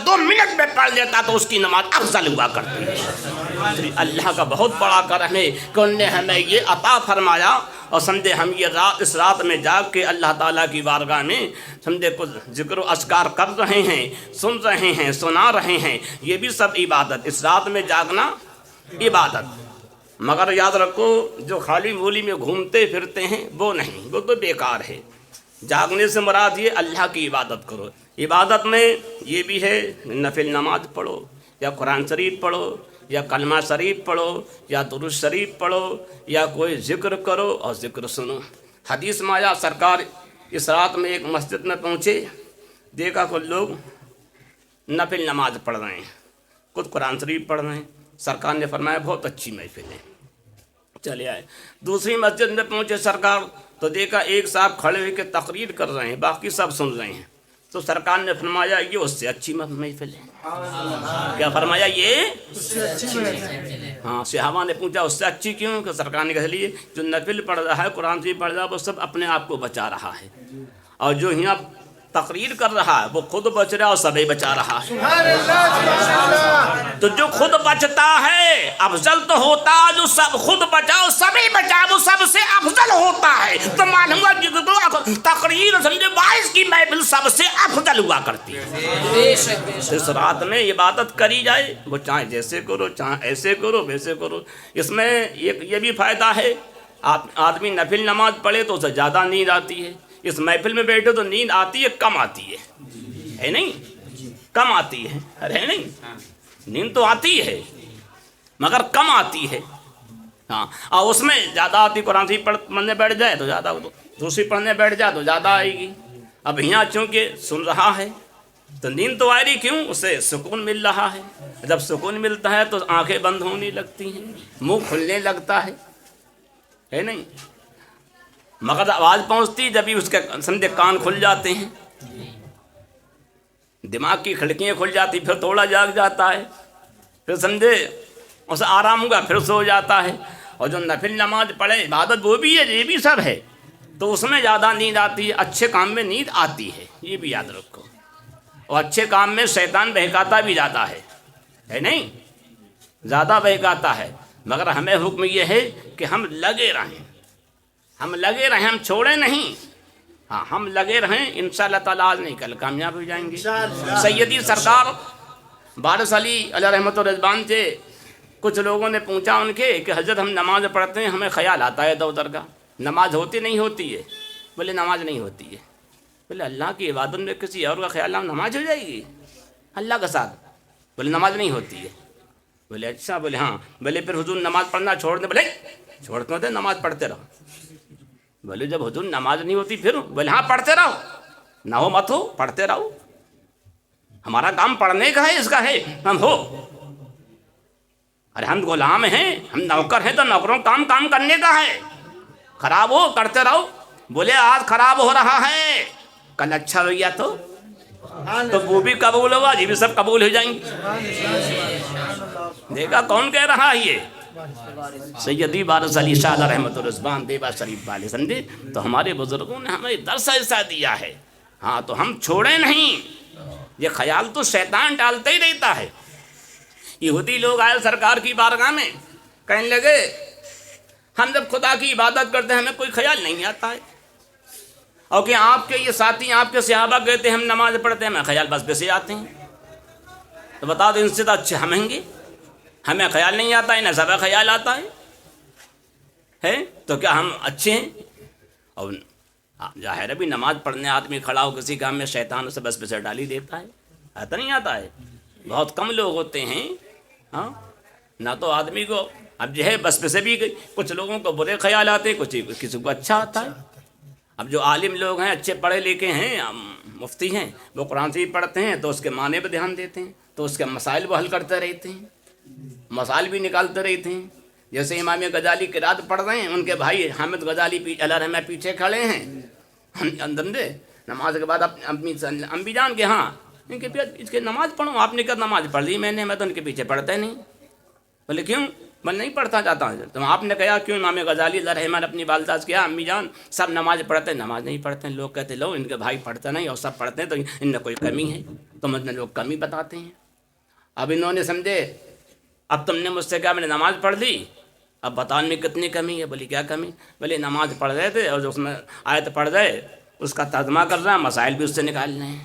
2 minute میں پڑھ لیتا تو اس کی نماز افضل ہوا کرتی ہے۔ اللہ کا بہت بڑا کرم ہے کہ انہوں نے ہمیں یہ عطا فرمایا، اور سمجھے ہم یہ اس رات میں جاگ کے اللہ تعالیٰ کی بارگاہ میں سمجھے کچھ ذکر و اذکار کر رہے ہیں، سن رہے ہیں، سنا رہے ہیں، یہ بھی سب عبادت، اس رات میں جاگنا عبادت۔ مگر یاد رکھو جو خالی مولی میں گھومتے پھرتے ہیں وہ نہیں، وہ تو بیکار ہے۔ جاگنے سے مراد یہ اللہ کی عبادت کرو۔ عبادت میں یہ بھی ہے نفل نماز پڑھو، یا قرآن شریف پڑھو، یا کلمہ شریف پڑھو، یا درود شریف پڑھو، یا کوئی ذکر کرو اور ذکر سنو۔ حدیث میں آیا سرکار اس رات میں ایک مسجد میں پہنچے، دیکھا کچھ لوگ نفل نماز پڑھ رہے ہیں، کچھ قرآن شریف پڑھ رہے ہیں۔ سرکار نے فرمایا بہت اچھی محفل ہے، چلے آئے۔ دوسری مسجد میں پہنچے سرکار تو دیکھا ایک صاحب کھڑے ہوئے کے تقریر کر رہے ہیں، باقی سب سن رہے ہیں۔ تو سرکار نے فرمایا یہ اس سے اچھی محفل ہے۔ کیا فرمایا؟ یہ ہاں، صحابہ نے پوچھا اس سے اچھی کیوں؟ کہ سرکار نے کہا لیے جو نفل پڑھ رہا ہے، قرآن شریف پڑھ رہا ہے، وہ سب اپنے آپ کو بچا رہا ہے، اور جو یہاں تقریر کر رہا ہے وہ خود بچ رہا ہے اور سبھی بچا رہا ہے۔ تو جو خود بچتا ہے افضل تو ہوتا، جو سب خود بچاؤ سبھی بچاؤ وہ سب سے افضل ہوتا ہے۔ تو معلوم ہوا کہ تقریر سمجھے باعث کی محفل سب سے افضل ہوا کرتی ہے۔ اس رات میں عبادت کری جائے، وہ چاہے جیسے کرو، چاہے ایسے کرو، ویسے کرو۔ اس میں یہ بھی فائدہ ہے، آدمی نفل نماز پڑھے تو اسے زیادہ نیند آتی ہے۔ اس محفل میں بیٹھے تو نیند آتی ہے، کم آتی ہے نہیں؟ کم آتی ہے، ہے نہیں؟ نیند تو آتی ہے مگر کم آتی ہے۔ ہاں، اور اس میں زیادہ آتی، قرآن شریف پڑھنے بیٹھ جائے تو زیادہ، دوسری پڑھنے بیٹھ جائے تو زیادہ آئے گی۔ اب یہاں چونکہ سن رہا ہے تو نیند تو آ رہی، کیوں؟ اسے سکون مل رہا ہے۔ جب سکون ملتا ہے تو آنکھیں بند ہونے لگتی ہیں، منہ کھلنے لگتا ہے نہیں؟ مگر آواز پہنچتی جب ہی اس کے سمجھے کان کھل جاتے ہیں، دماغ کی کھڑکیاں کھل جاتی، پھر تھوڑا جاگ جاتا ہے، پھر سمجھے اسے آرام ہوگا، پھر سو جاتا ہے۔ اور جو نفل نماز پڑھے عبادت وہ بھی ہے، یہ بھی سب ہے، تو اس میں زیادہ نیند آتی ہے۔ اچھے کام میں نیند آتی ہے، یہ بھی یاد رکھو، اور اچھے کام میں شیطان بہکاتا بھی زیادہ ہے نہیں؟ زیادہ بہکاتا ہے، مگر ہمیں حکم یہ ہے کہ ہم لگے رہیں، ہم لگے رہیں، ہم چھوڑیں نہیں۔ ہاں، ہم لگے رہیں، انشاءاللہ تعالیٰ آج نہیں کل کامیاب ہو جائیں گے۔ سیدی سرکار بارس علی علیہ رحمۃ الرضوان سے کچھ لوگوں نے پوچھا ان کے کہ حضرت ہم نماز پڑھتے ہیں، ہمیں خیال آتا ہے ادھر ادھر کا، نماز ہوتی نہیں ہوتی ہے؟ بولے نماز نہیں ہوتی ہے۔ بولے اللہ کی عبادت میں کسی اور کا خیال نہ نماز ہو جائے گی اللہ کے ساتھ؟ بولے نماز نہیں ہوتی ہے۔ بولے اچھا، بولے ہاں۔ بولے پھر حضور نماز پڑھنا چھوڑ دیں؟ بولے چھوڑتے ہوتے نماز پڑھتے رہو۔ بولے جب حضور نماز نہیں ہوتی پھر؟ بولے ہاں پڑھتے رہو، نہ ہو مت ہو، پڑھتے رہو، ہمارا کام پڑھنے کا ہے، اس کا ہے، ہم ہو، ارے ہم غلام ہیں، ہم نوکر ہیں تو نوکروں کام کرنے کا ہے، خراب ہو کرتے رہو۔ بولے آج خراب ہو رہا ہے، کل اچھا ہو گیا تو وہ بھی قبول ہوگا، یہ بھی سب قبول ہو جائیں گے۔ دیکھا کون کہہ رہا ہے؟ یہ سیدی بارس علی شاہ رحمۃ الرضوان دیوا شریف والے، سمجھے؟ تو ہمارے بزرگوں نے ہمیں درس ایسا دیا ہے، ہاں تو ہم چھوڑیں نہیں۔ یہ خیال تو شیطان ڈالتا ہی رہتا ہے۔ یہودی لوگ آئے سرکار کی بارگاہ میں، کہنے لگے ہم جب خدا کی عبادت کرتے ہیں ہمیں کوئی خیال نہیں آتا ہے، اور کہ آپ کے یہ ساتھی، آپ کے صحابہ کہتے ہیں ہم نماز پڑھتے ہیں، ہمیں خیال بس بسے آتے ہیں۔ تو بتا دو ان سے تو اچھے ہم ہیں گے، ہمیں خیال نہیں آتا ہے، نہ سب خیال آتا ہے تو کیا ہم اچھے ہیں؟ اور ظاہر ہے بھی نماز پڑھنے آدمی کھڑا ہو کسی کام میں شیطان اسے بس بسے ڈال ہی دیتا ہے، آتا نہیں آتا ہے؟ بہت کم لوگ ہوتے ہیں، ہاں نہ تو آدمی کو اب جو ہے بس بسے بھی کچھ لوگوں کو برے خیال آتے ہیں، کچھ کسی کو اچھا آتا ہے۔ اب جو عالم لوگ ہیں، اچھے پڑھے لکھے ہیں، مفتی ہیں، وہ قرآن شریف پڑھتے ہیں تو اس کے معنی پہ دھیان دیتے ہیں، تو اس کے مسائل وہ حل کرتے رہتے ہیں، مسائل بھی نکالتے رہتے ہیں۔ جیسے امام غزالی قرات پڑھ رہے ہیں، ان کے بھائی حامد غزالی اللہ رحمہ پیچھے کھڑے ہیں، نماز کے بعد امی جان کے ہاں ان کے اس کے نماز پڑھو، آپ نے کہا نماز پڑھ لی میں نے، میں تو ان کے پیچھے پڑھتا نہیں۔ بولے کیوں؟ میں نہیں پڑھتا جاتا ہوں۔ تو آپ نے کہا کیوں؟ امام غزالی اللہ رحمہ نے اپنی والدہ سے کیا امی جان سب نماز پڑھتے ہیں، نماز نہیں پڑھتے ہیں، لوگ کہتے لو ان کے بھائی پڑھتے نہیں اور سب پڑھتے ہیں تو ان میں کوئی کمی ہے۔ تو مجھے لوگ کمی بتاتے ہیں. اب انہوں نے سمجھے اب تم نے مجھ سے کہا میں نے نماز پڑھ لی اب بتاؤ میں کتنی کمی ہے. بولی کیا کمی؟ بولے نماز پڑھ رہے تھے اور جو اس میں آیت پڑھ رہے اس کا ترجمہ کر رہے ہیں مسائل بھی اس سے نکالنے ہیں.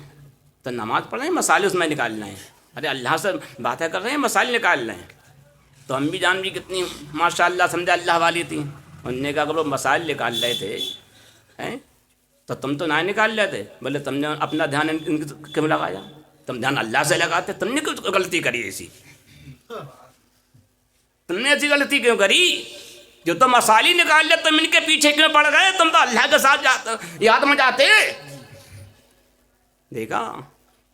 تو نماز پڑھ رہے ہیں مسائل اس میں نکالنے ہیں. ارے اللہ سے باتیں کر رہے ہیں مسائل نکال رہے ہیں. تو امی جان بھی کتنی ماشاء اللہ سمجھا اللہ والی تھیں. انہوں نے کہا اگر وہ مسائل نکال رہے تھے ہیں تو تم تو نہ نکال رہے تھے. بولے تم نے اپنا دھیان ان کی کیوں لگایا؟ تم دھیان اللہ سے لگاتے. تم نے کچھ غلطی کری ایسی؟ تم نے ایسی غلطی کیوں کری؟ جو تم مسائل ہی نکال لے تم ان کے پیچھے کیوں پڑ گئے؟ تم تو اللہ کے ساتھ یاد میں جاتے. دیکھا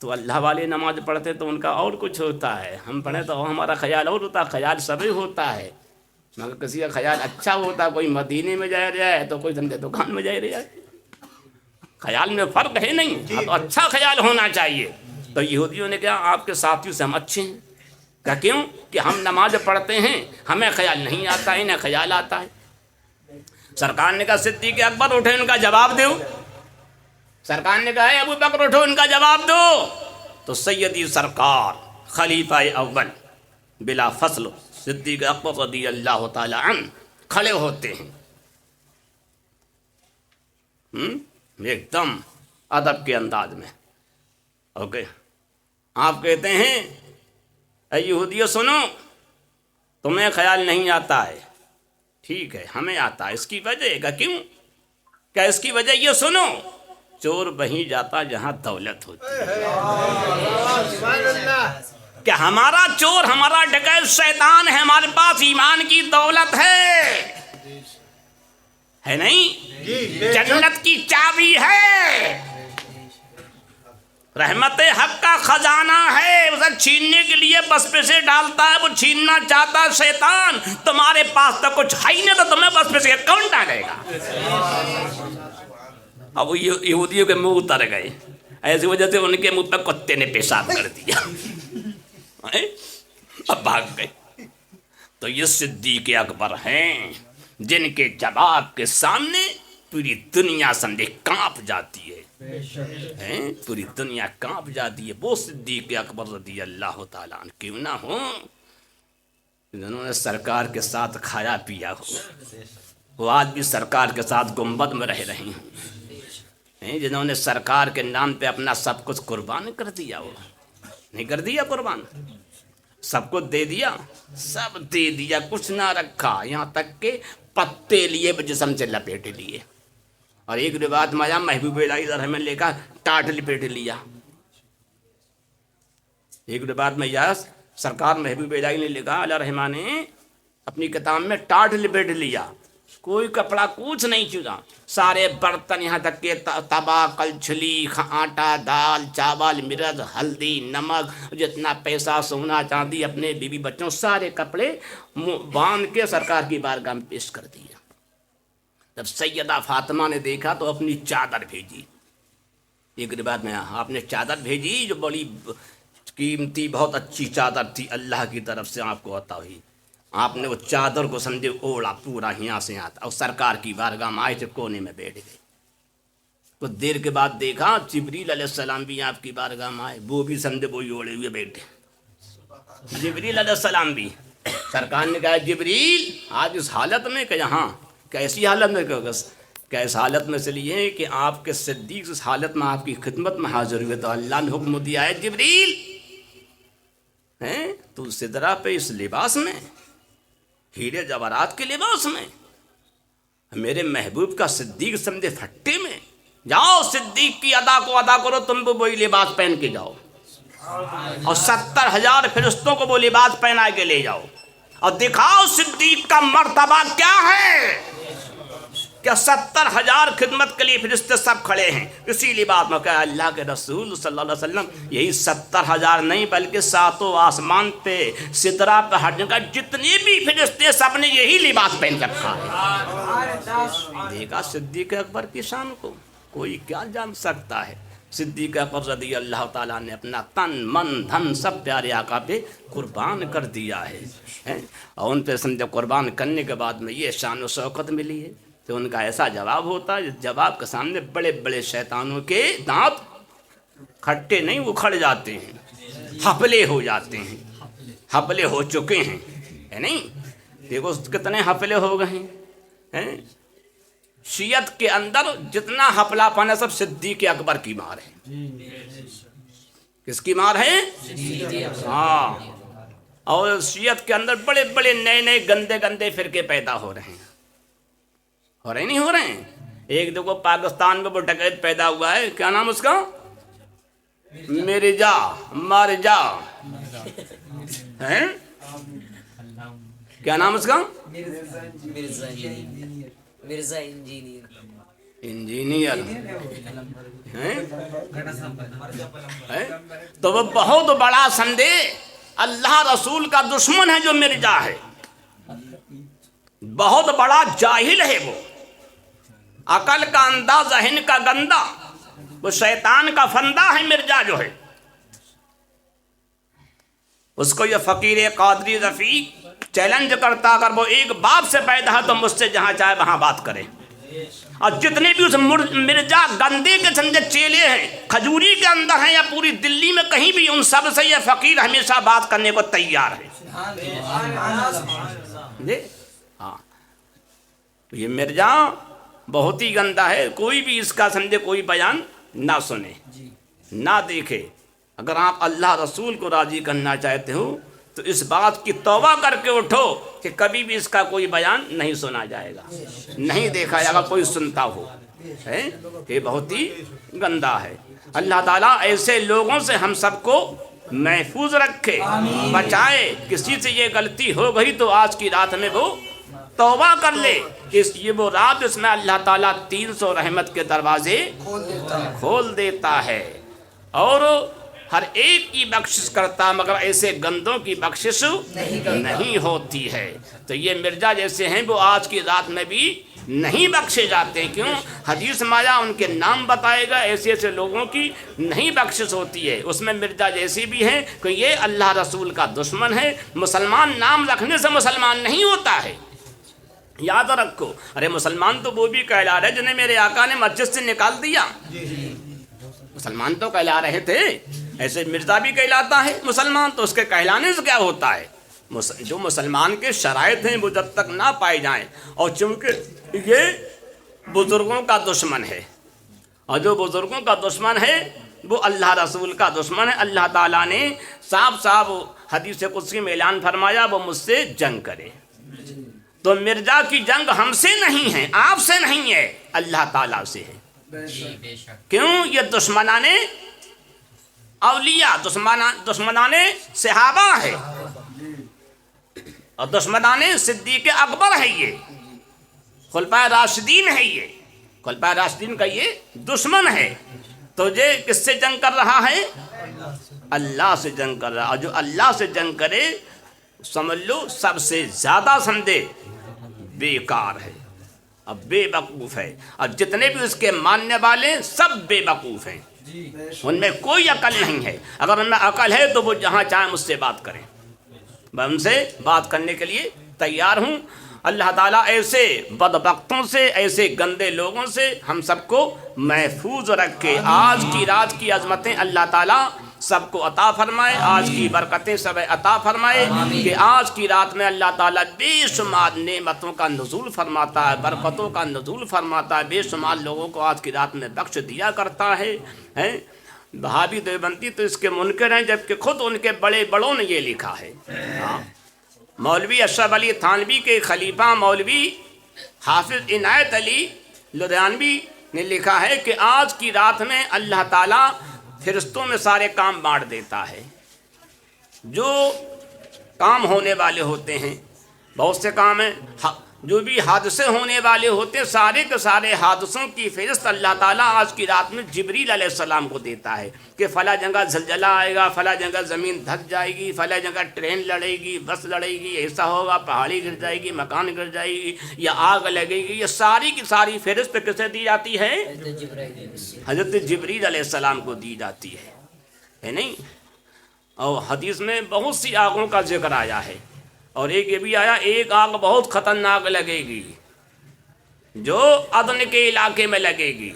تو اللہ والے نماز پڑھتے تو ان کا اور کچھ ہوتا ہے. ہم پڑھیں تو ہمارا خیال اور ہوتا ہے. خیال سبھی ہوتا ہے مگر کسی کا خیال اچھا ہوتا ہے. کوئی مدینے میں جا رہا ہے تو کوئی دھندے دکان میں جا رہا ہے. خیال میں فرق ہے نہیں. تو اچھا خیال ہونا چاہیے. تو یہودیوں نے کہا آپ کے ساتھیوں سے ہم اچھے ہیں. کیا کیوں؟ کہ ہم نماز پڑھتے ہیں ہمیں خیال نہیں آتا انہیں خیال آتا ہے. سرکار نے کہا صدیق اکبر اٹھے ان کا جواب دو. سرکار نے کہا ابو بکر اٹھو ان کا جواب دو. تو سیدی سرکار خلیفہ اول بلا فصل صدیق اکبر رضی اللہ تعالی عنہ کھڑے ہوتے ہیں ایک دم ادب کے انداز میں. اوکے آپ کہتے ہیں اے یہودیو سنو تمہیں خیال نہیں آتا ہے. ٹھیک ہے ہمیں آتا ہے. اس کی وجہ کا کیوں؟ کیا اس کی وجہ یہ سنو چور وہیں جاتا جہاں دولت ہوتی ہے. کہ ہمارا چور ہمارا ڈکیت شیطان ہے. ہمارے پاس ایمان کی دولت ہے نہیں؟ جنت کی چابی ہے. رحمت حق کا خزانہ ہے. اسے چھیننے کے لیے بس پہ سے ڈالتا ہے. وہ چھیننا چاہتا ہے شیطان. تمہارے پاس تو کچھ ہے ہی نہیں تو تمہیں بس پہ سے کون ڈالے گا؟ اب وہ یہودیوں کے منہ اتر گئے. ایسی وجہ سے ان کے منہ پہ کتے نے پیشاب کر دیا. اب بھاگ گئے. تو یہ صدیق اکبر ہیں جن کے جواب کے سامنے پوری دنیا سمجھے کانپ جاتی ہے. پوری دنیا کانپ جاتی ہے. وہ صدیق اکبر رضی اللہ تعالیٰ عنہ کیوں نہ ہو جنہوں نے سرکار کے ساتھ کھایا پیا ہو. وہ آج بھی سرکار کے ساتھ گنبد میں رہ رہے ہیں. جنہوں نے سرکار کے نام پہ اپنا سب کچھ قربان کر دیا. وہ نہیں کر دیا قربان؟ سب کو دے دیا. سب دے دیا کچھ نہ رکھا. یہاں تک کہ پتے لیے جسم سے لپیٹ لیے. اور ایک روایت میں آیا محبوب الہی رحمہ اللہ کا ٹاٹ لپیٹ لیا. ایک روایت میں آیا سرکار محبوب الہی نے لکھا اللہ رحمہ نے اپنی کتاب میں ٹاٹ لپیٹ لیا. کوئی کپڑا کچھ نہیں چھوڑا. سارے برتن یہاں تک کہ توا کلچھلی آٹا دال چاول مرچ ہلدی نمک جتنا پیسہ سونا چاندی اپنے بیوی بچوں سارے کپڑے باندھ کے سرکار کی بارگاہ میں پیش کر دیا. جب سیدہ فاطمہ نے دیکھا تو اپنی چادر بھیجی. ایک روایت میں آپ نے چادر بھیجی جو بڑی قیمتی بہت اچھی چادر تھی اللہ کی طرف سے آپ کو عطا ہوئی. آپ نے وہ چادر کو سمجھے اوڑا پورا یہاں سے آتا اور سرکار کی بارگاہ میں آئے تھے کونے میں بیٹھ گئے. تو دیر کے بعد دیکھا جبریل علیہ السلام بھی آپ کی بارگاہ میں آئے. وہ بھی سمجھے وہی اوڑے ہوئے بیٹھے. جبریل علیہ السلام بھی. سرکار نے کہا جبریل آج اس حالت میں کہ یہاں کیسی حالت میں کہ اس حالت میں سے لیے کہ آپ کے صدیق اس حالت میں آپ کی خدمت میں حاضر ہوئے. تو اللہ نے حکم دیا ہے جبریل تو سدرا پہ اس لباس میں ہیرے جواہرات کے لباس میں میرے محبوب کا صدیق سمجھے پھٹے میں جاؤ صدیق کی ادا کو ادا کرو. تم کو وہی لباس پہن کے جاؤ اور 70,000 فرشتوں کو وہ لباس پہنا کے لے جاؤ اور دکھاؤ صدیق کا مرتبہ کیا ہے. کہ 70,000 خدمت کے لیے فرشتے سب کھڑے ہیں اسی لباس میں. کہ اللہ کے رسول صلی اللہ علیہ وسلم یہی 70,000 نہیں بلکہ ساتوں آسمان پہ سدرا پہ ہر جگہ جتنے بھی فرشتے سب نے یہی لباس پہن کر رکھا ہے. دیکھا صدیق اکبر کی شان کو کوئی کیا جان سکتا ہے. صدیق اکبر رضی اللہ تعالیٰ نے اپنا تن من دھن سب پیارے آقا پہ قربان کر دیا ہے. اور ان پہ سمجھے قربان کرنے کے بعد میں یہ شان و شوکت ملی ہے. تو ان کا ایسا جواب ہوتا ہے جواب کے سامنے بڑے بڑے شیطانوں کے دانت کھٹے نہیں اکھڑ جاتے ہیں, ہپلے ہو جاتے ہیں, ہپلے ہو چکے ہیں, ہے نہیں. دیکھو کتنے ہپلے ہو گئے ہیں. شیعت کے اندر جتنا ہپلا پن ہے سب صدیق اکبر کی مار ہے. کس کی مار ہے؟ ہاں. اور شیعت کے اندر بڑے بڑے نئے نئے گندے گندے فرقے پیدا ہو رہے ہیں. ہو رہے نہیں ہو رہے ہیں. ایک دیکھو پاکستان میں وہ ڈکیت پیدا ہوا ہے, کیا نام اس کا؟ مرزا مرزا ہے. کیا نام اس کا؟ مرزا انجینئر. انجینئر تو وہ بہت بڑا سندے اللہ رسول کا دشمن ہے جو مرزا ہے. بہت بڑا جاہل ہے وہ, عقل کا اندھا, ذہن کا گندا, وہ شیطان کا فندہ ہے مرزا جو ہے. اس کو یہ فقیر قادری رفیق چیلنج کرتا, اگر وہ ایک باپ سے پیدا ہے تو مجھ سے جہاں چاہے وہاں بات کرے. اور جتنے بھی اس مرزا گندے کے سندے چیلے ہیں, کھجوری کے اندر ہیں یا پوری دلی میں کہیں بھی, ان سب سے یہ فقیر ہمیشہ بات کرنے کو تیار ہے. ہاں, یہ مرزا بہت ہی گندا ہے. کوئی بھی اس کا سمجھے کوئی بیان نہ سنے نہ دیکھے. اگر آپ اللہ رسول کو راضی کرنا چاہتے ہو تو اس بات کی توبہ کر کے اٹھو کہ کبھی بھی اس کا کوئی بیان نہیں سنا جائے گا, نہیں دیکھا جائے گا کوئی سنتا ہو. یہ بہت ہی گندا ہے. اللہ تعالیٰ ایسے لوگوں سے ہم سب کو محفوظ رکھے, بچائے. کسی سے یہ غلطی ہو گئی تو آج کی رات میں وہ توبہ کر لے. یہ وہ رات اس میں اللہ تعالیٰ 300 رحمت کے دروازے کھول دیتا ہے اور ہر ایک کی بخشش کرتا, مگر ایسے گندوں کی بخشش نہیں ہوتی ہے. تو یہ مرزا جیسے ہیں وہ آج کی رات میں بھی نہیں بخشے جاتے. کیوں؟ حدیث میں آیا, ان کے نام بتائے گا, ایسے ایسے لوگوں کی نہیں بخشش ہوتی ہے. اس میں مرزا جیسی بھی ہیں کہ یہ اللہ رسول کا دشمن ہے. مسلمان نام رکھنے سے مسلمان نہیں ہوتا ہے, یاد رکھو. ارے مسلمان تو وہ بھی کہلا رہے جنہیں میرے آقا نے مسجد سے نکال دیا. مسلمان تو کہلا رہے تھے, ایسے مرزا بھی کہلاتا ہے مسلمان. تو اس کے کہلانے سے کیا ہوتا ہے؟ جو مسلمان کے شرائط ہیں وہ جب تک نہ پائے جائیں, اور چونکہ یہ بزرگوں کا دشمن ہے, اور جو بزرگوں کا دشمن ہے وہ اللہ رسول کا دشمن ہے. اللہ تعالیٰ نے صاف صاف حدیث قدسی میں اعلان فرمایا وہ مجھ سے جنگ کرے. تو مرزا کی جنگ ہم سے نہیں ہے, آپ سے نہیں ہے, اللہ تعالیٰ سے ہے. کیوں؟ یہ دشمنان اولیاء, دشمنان صحابہ ہے, اور دشمنان صدیق اکبر ہے. یہ خلفائے راشدین ہے, یہ خلفائے راشدین کا یہ دشمن ہے. تو یہ کس سے جنگ کر رہا ہے؟ اللہ سے جنگ کر رہا ہے. اور جو اللہ سے جنگ کرے سمجھ لو سب سے زیادہ سمجھے بیکار ہے, اب بے وقوف ہے. اور جتنے بھی اس کے ماننے والے سب بے وقوف ہیں, ان میں کوئی عقل نہیں ہے. اگر ان میں عقل ہے تو وہ جہاں چاہیں مجھ سے بات کریں, میں ان سے بات کرنے کے لیے تیار ہوں. اللہ تعالیٰ ایسے بدبختوں سے, ایسے گندے لوگوں سے ہم سب کو محفوظ رکھے. آج کی رات کی عظمتیں اللہ تعالیٰ سب کو عطا فرمائے, آج کی برکتیں سب عطا فرمائے کہ آج کی رات میں اللہ تعالیٰ بے شمار نعمتوں کا نزول فرماتا ہے, برکتوں کا نزول فرماتا ہے. بے شمار لوگوں کو آج کی رات میں بخش دیا کرتا ہے. بہاوی دیوبندی تو اس کے منکر ہیں, جبکہ خود ان کے بڑے بڑوں نے یہ لکھا ہے. مولوی اشرف علی تھانوی کے خلیفہ مولوی حافظ عنایت علی لدھیانوی نے لکھا ہے کہ آج کی رات میں اللہ تعالیٰ فرشتوں میں سارے کام بانٹ دیتا ہے. جو کام ہونے والے ہوتے ہیں, بہت سے کام ہیں, جو بھی حادثے ہونے والے ہوتے ہیں, سارے کے سارے حادثوں کی فہرست اللہ تعالیٰ آج کی رات میں جبریل علیہ السلام کو دیتا ہے کہ فلاں جگہ زلزلہ آئے گا, فلاں جگہ زمین دھک جائے گی, فلاں جگہ ٹرین لڑے گی, بس لڑے گی, ایسا ہوگا, پہاڑی گر جائے گی, مکان گر جائے گی, یا آگ لگے گی. یہ ساری کی ساری فہرست کسے دی جاتی ہے؟ حضرت جبریل علیہ السلام کو دی جاتی ہے نہیں. اور حدیث میں بہت سی آگوں کا ذکر آیا ہے, اور ایک یہ بھی آیا ایک آگ بہت خطرناک لگے گی جو عدن کے علاقے میں لگے گی,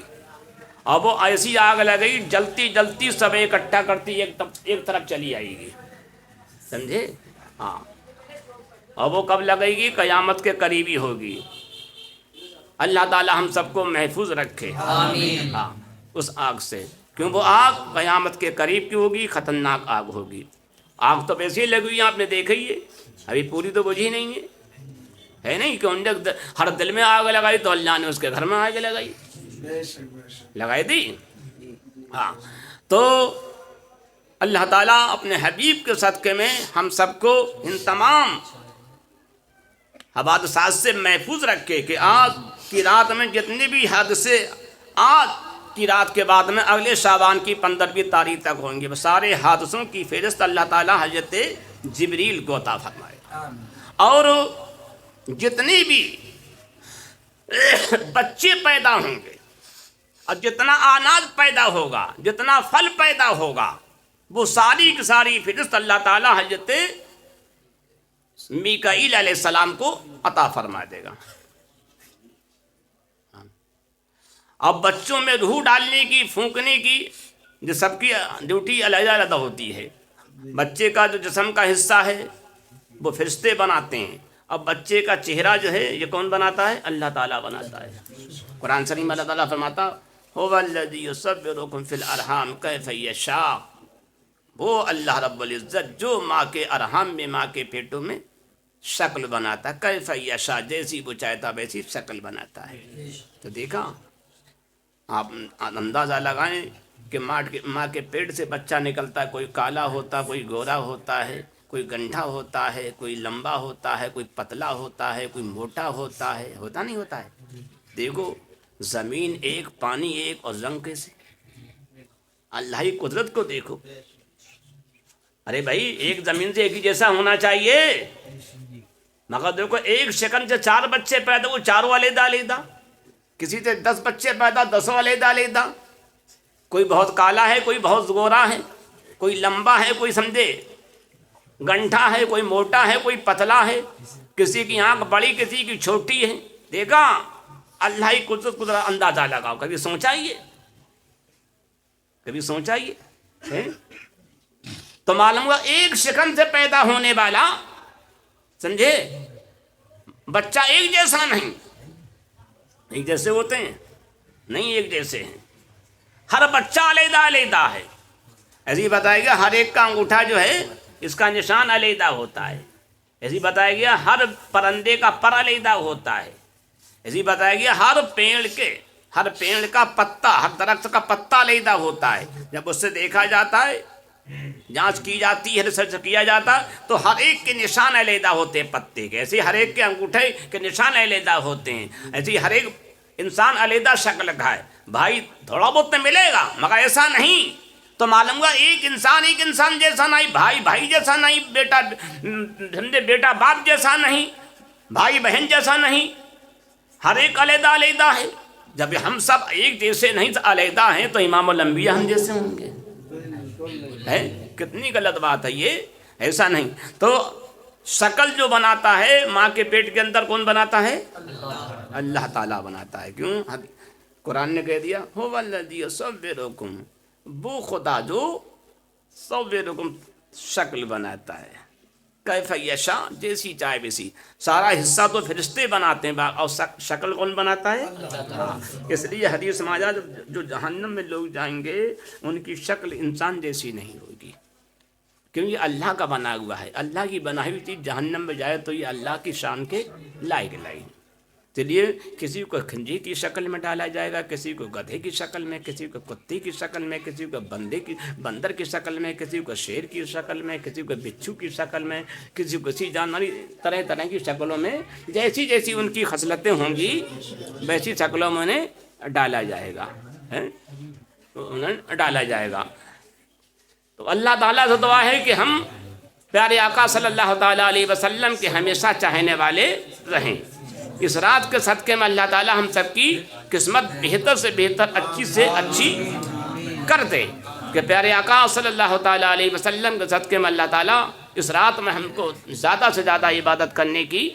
اور وہ ایسی آگ لگئی جلتی جلتی سب اکٹھا کرتی ایک طرف چلی آئے گی، سمجھے؟ ہاں، اور وہ کب لگے گی؟ قیامت کے قریبی ہوگی۔ اللہ تعالی ہم سب کو محفوظ رکھے آمین۔ ہاں اس آگ سے، کیوں وہ آگ قیامت کے قریب کی ہوگی، خطرناک آگ ہوگی۔ آگ تو ویسے ہی لگی ہوئی آپ نے دیکھا ہی ہے، ابھی پوری تو بجھی نہیں ہے نہیں کہ انہوں نے ہر دل میں آگ لگائی تو اللہ نے اس کے گھر میں آگ لگائی، لگائی دی۔ ہاں تو اللہ تعالیٰ اپنے حبیب کے صدقے میں ہم سب کو ان تمام حوادثات سے محفوظ رکھے کہ آج کی رات میں جتنے بھی حادثے آج کی رات کے بعد میں اگلے شعبان کی 15ویں تاریخ تک ہوں گے، وہ سارے حادثوں کی فہرست اللہ تعالیٰ حضرت جبریل کو عطا فرمائے، اور جتنی بھی بچے پیدا ہوں گے اور جتنا اناج پیدا ہوگا، جتنا پھل پیدا ہوگا، وہ ساری کی ساری فہرست اللہ تعالیٰ حضرت میکائیل علیہ السلام کو عطا فرما دے گا۔ اب بچوں میں روح ڈالنے کی، پھونکنے کی، جو سب کی ڈیوٹی علیحدہ علیحدہ ہوتی ہے۔ بچے کا جو جسم کا حصہ ہے وہ فرشتے بناتے ہیں، اب بچے کا چہرہ جو ہے یہ کون بناتا ہے؟ اللہ تعالیٰ بناتا ہے۔ قرآن شریف میں اللہ تعالیٰ فرماتا هو الذی یصورکم فی الارحام کیف یشاء، وہ اللہ رب العزت جو ماں کے ارحام میں، ماں کے پیٹوں میں شکل بناتا ہے، کیف یشاء، جیسی وہ چاہتا ویسی شکل بناتا ہے۔ تو دیکھا آپ اندازہ لگائیں کہ ماں کے پیٹ سے بچہ نکلتا ہے، کوئی کالا ہوتا، کوئی گورا ہوتا ہے، کوئی گنڈھا ہوتا ہے، کوئی لمبا ہوتا ہے، کوئی پتلا ہوتا ہے، کوئی موٹا ہوتا ہے، ہوتا نہیں ہوتا ہے؟ دیکھو زمین ایک، پانی ایک، اور رنگ کیسے؟ اللہ کی قدرت کو دیکھو۔ ارے بھائی ایک زمین سے ایک ہی جیسا ہونا چاہیے، مگر دیکھو ایک سیکنڈ سے 4 بچے پیدا، وہ چاروں علیحدہ علیحدہ، کسی سے 10 بچے پیدا، 10 علیحدہ علیحدہ، کوئی بہت کالا ہے، کوئی بہت گورا ہے، کوئی لمبا ہے، کوئی سمجھے گنٹھا ہے، کوئی موٹا ہے، کوئی پتلا ہے، کسی کی آنکھ بڑی، کسی کی چھوٹی ہے۔ دیکھا اللہ کی قدرت اندازہ لگاؤ، کبھی سوچا یہ؟ کبھی سوچا یہ؟ تو معلوم ہوا ایک سیکنڈ سے پیدا ہونے والا، سمجھے، بچہ ایک جیسا نہیں، ایک جیسے ہوتے ہیں نہیں، ایک جیسے ہیں، ہر بچہ علیحدہ علیحدہ ہے۔ ایسے ہی بتایا گیا ہر ایک کا انگوٹھا جو ہے اس کا نشان علیحدہ ہوتا ہے، ایسے ہی بتایا گیا ہر پرندے کا پر علیحدہ ہوتا ہے، ایسے ہی بتایا گیا ہر پیڑ کا پتا، ہر درخت کا پتا علیحدہ ہوتا ہے۔ جب اس سے دیکھا جاتا ہے، جانچ کی جاتی ہے، ریسرچ کیا جاتا تو ہر ایک کے نشان علیحدہ ہوتے ہیں پتے کے، ایسے ہر ایک کے انگوٹھے کے نشان علیحدہ ہوتے ہیں، ایسے ہی ہر ایک انسان علیحدہ شکل کا ہے۔ بھائی تھوڑا بہت تو ملے گا مگر ایسا نہیں، تو معلوم ہوا ایک انسان جیسا نہیں، بھائی جیسا نہیں، بیٹا باپ جیسا نہیں، بھائی بہن جیسا نہیں، ہر ایک علیحدہ علیحدہ ہے۔ جب ہم سب ایک جیسے نہیں علیحدہ ہیں تو امام الانبیاء ہم جیسے ہوں گے؟ ہے کتنی غلط بات ہے یہ، ایسا نہیں۔ تو شکل جو بناتا ہے ماں کے پیٹ کے اندر کون بناتا ہے؟ اللہ تعالیٰ بناتا ہے۔ کیوں؟ قرآن نے کہہ دیا هو الذی یصورکم، وہ خدا جو صورکم شکل بناتا ہے، کیف یشاء، جیسی چاہے ویسی۔ سارا حصہ تو فرشتے بناتے ہیں اور شکل کون بناتا ہے؟ اس لیے حدیث میں آیا جو جہنم میں لوگ جائیں گے ان کی شکل انسان جیسی نہیں ہوگی، کیونکہ یہ اللہ کا بنا ہوا ہے۔ اللہ کی بنائی ہوئی چیز جہنم میں جائے تو یہ اللہ کی شان کے لائق لائی۔ اس لیے کسی کو کھنجی کی شکل میں ڈالا جائے گا، کسی کو گدھے کی شکل میں، کسی کو کتے کی شکل میں، کسی کو بندر کی شکل میں، کسی کو شیر کی شکل میں، کسی کو بچھو کی شکل میں، کسی کو کسی جانور، طرح طرح کی شکلوں میں جیسی جیسی ان کی خصلتیں ہوں گی ویسی شکلوں میں انہیں ڈالا جائے گا، انہیں ڈالا جائے گا۔ تو اللہ تعالیٰ سے دعا ہے کہ ہم پیارے آقا صلی اللہ تعالیٰ علیہ وسلم کے ہمیشہ چاہنے والے رہیں۔ اس رات کے صدقے میں اللہ تعالیٰ ہم سب کی قسمت بہتر سے بہتر، اچھی سے اچھی کر دے، کہ پیارے آقا صلی اللہ تعالیٰ علیہ وسلم کے صدقے میں اللہ تعالیٰ اس رات میں ہم کو زیادہ سے زیادہ عبادت کرنے کی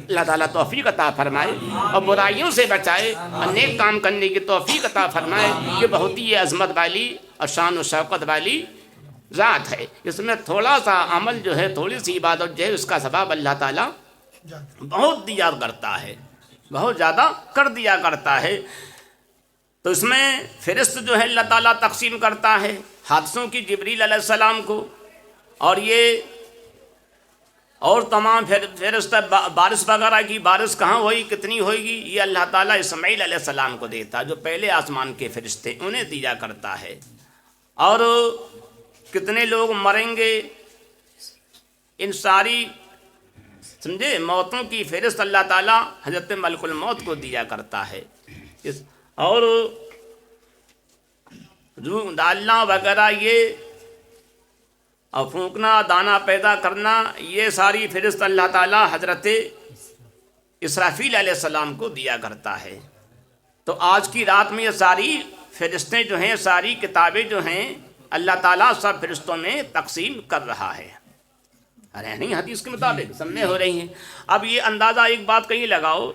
اللہ تعالیٰ توفیق عطا فرمائے اور برائیوں سے بچائے اور نیک کام کرنے کی توفیق عطا فرمائے. یہ بہت ہی عظمت والی اور شان و شوقت والی ذات ہے. اس میں تھوڑا سا عمل جو ہے, تھوڑی سی عبادت جو ہے, اس کا ثواب اللہ تعالیٰ بہت دیا کرتا ہے, بہت زیادہ کر دیا کرتا ہے. تو اس میں فرشت جو ہے اللہ تعالیٰ تقسیم کرتا ہے حادثوں کی جبریل علیہ السلام کو, اور یہ اور تمام فرشتہ بارش وغیرہ کی بارش کہاں ہوئی, کتنی ہوئے گی, یہ اللہ تعالیٰ اسماعیل علیہ السلام کو دیتا, جو پہلے آسمان کے فرشتے انہیں دیا کرتا ہے. اور کتنے لوگ مریں گے, ان ساری سمجھے موتوں کی فہرست اللہ تعالیٰ حضرت ملک الموت کو دیا کرتا ہے. اور روح ڈالنا وغیرہ, یہ اور پھونکنا, دانا پیدا کرنا, یہ ساری فہرست اللہ تعالیٰ حضرت اسرافیل علیہ السلام کو دیا کرتا ہے. تو آج کی رات میں یہ ساری فرشتیں جو ہیں, ساری کتابیں جو ہیں, اللہ تعالیٰ سب فرشتوں میں تقسیم کر رہا ہے. ارے نہیں, حدیث کے مطابق سب میں ہو رہی ہیں. اب یہ اندازہ ایک بات کہیں لگاؤ,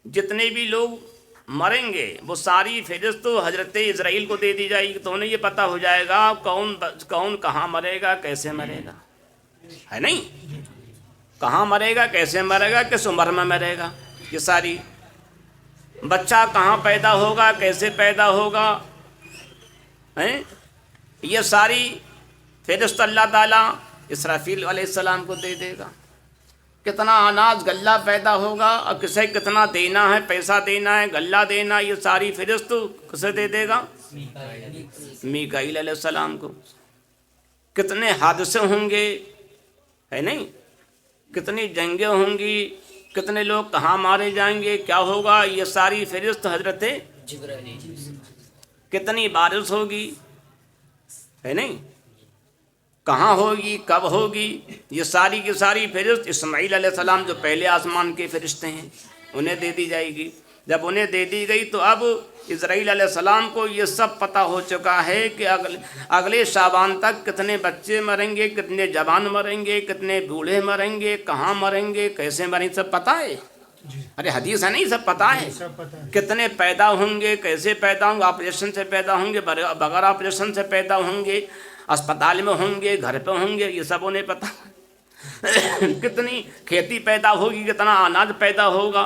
جتنے بھی لوگ مریں گے وہ ساری فہرست تو حضرت اسرائیل کو دے دی جائے گی, تو انہیں یہ پتہ ہو جائے گا کون کہاں مرے گا, کیسے مرے گا, ہے نہیں, کہاں مرے گا, کیسے مرے گا, کس عمر میں مرے گا. یہ ساری بچہ کہاں پیدا ہوگا, کیسے پیدا ہوگا, یہ ساری فہرست اللہ تعالیٰ اسرافیل علیہ السلام کو دے دے گا. کتنا اناج غلہ پیدا ہوگا اور کسے کتنا دینا ہے, پیسہ دینا ہے, غلہ دینا, یہ ساری فہرست کسے دے دے گا, میکائیل علیہ السلام کو. کتنے حادثے ہوں گے, ہے نہیں, کتنی جنگیں ہوں گی, کتنے لوگ کہاں مارے جائیں گے, کیا ہوگا, یہ ساری فہرست حضرت کتنی بارش ہوگی, ہے نہیں, کہاں ہوگی, کب ہوگی, یہ ساری کی ساری فہرست اسماعیل علیہ السلام جو پہلے آسمان کے فرشتے ہیں انہیں دے دی جائے گی. جب انہیں دے دی گئی تو اب اسرائیل علیہ السلام کو یہ سب پتہ ہو چکا ہے کہ اگلے شعبان تک کتنے بچے مریں گے, کتنے جوان مریں گے, کتنے بوڑھے مریں گے, کہاں مریں گے, کیسے مریں گے, سب پتہ ہے. ارے حدیث ہے نہیں, سب پتہ ہے. کتنے پیدا ہوں گے, کیسے پیدا ہوں گے, آپریشن سے پیدا ہوں گے, بغیر آپریشن سے پیدا ہوں گے, اسپتال میں ہوں گے, گھر پہ ہوں گے, یہ سب انہیں پتہ. کتنی کھیتی پیدا ہوگی, کتنا اناج پیدا ہوگا,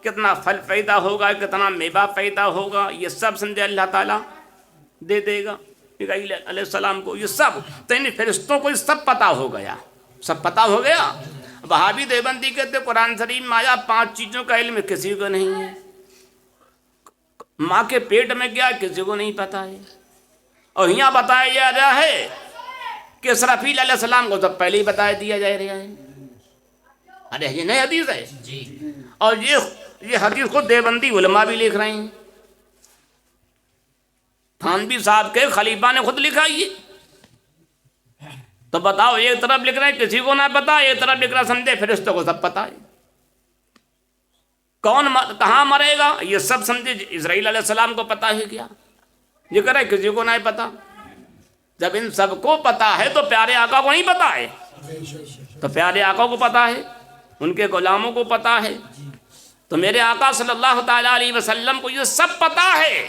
کتنا پھل پیدا ہوگا, کتنا میوہ پیدا ہوگا, یہ سب سمجھے اللہ تعالیٰ دے دے گا میکائیل علیہ السلام کو. یہ سب تو ان فرشتوں کو یہ سب پتہ ہو گیا, سب پتہ ہو گیا. وہابی دیوبندی کہتے قرآن شریف میں آیا 5 چیزوں کا علم کسی کو نہیں ہے. ماں کے پیٹ میں گیا کسی کو نہیں پتہ ہے. اور یہاں بتایا جا رہا ہے کہ اسرافیل علیہ السلام کو سب پہلے ہی بتا دیا جا رہا ہے. ارے یہ نئی حدیث ہے جی. اور یہ حدیث کو دیوبندی علماء بھی لکھ رہے ہیں. تھانوی صاحب کے خلیفہ نے خود لکھا یہ. تو بتاؤ, ایک طرف لکھ رہے ہیں کسی کو نہ پتا, ایک طرف لکھ رہا سمجھے فرشتوں کو سب پتا ہے. کون کہاں مرے گا یہ سب سمجھے اسرائیل علیہ السلام کو پتا ہے کیا, یہ کہہ رہے کسی کو نہیں پتا. جب ان سب کو پتا ہے تو پیارے آقا کو نہیں پتا ہے, تو پیارے آقا کو پتا ہے, ان کے غلاموں کو پتا ہے. تو میرے آقا صلی اللہ تعالیٰ علیہ وسلم کو یہ سب پتا ہے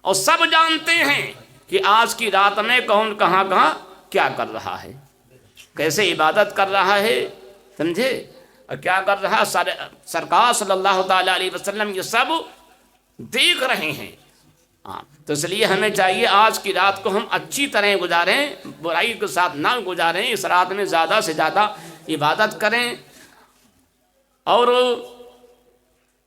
اور سب جانتے ہیں کہ آج کی رات میں کون کہاں کہاں کیا کر رہا ہے, کیسے عبادت کر رہا ہے, سمجھے, اور کیا کر رہا. سرکار صلی اللہ تعالیٰ علیہ وسلم یہ سب دیکھ رہے ہیں. تو اس لیے ہمیں چاہیے آج کی رات کو ہم اچھی طرح گزاریں, برائی کے ساتھ نہ گزاریں. اس رات میں زیادہ سے زیادہ عبادت کریں اور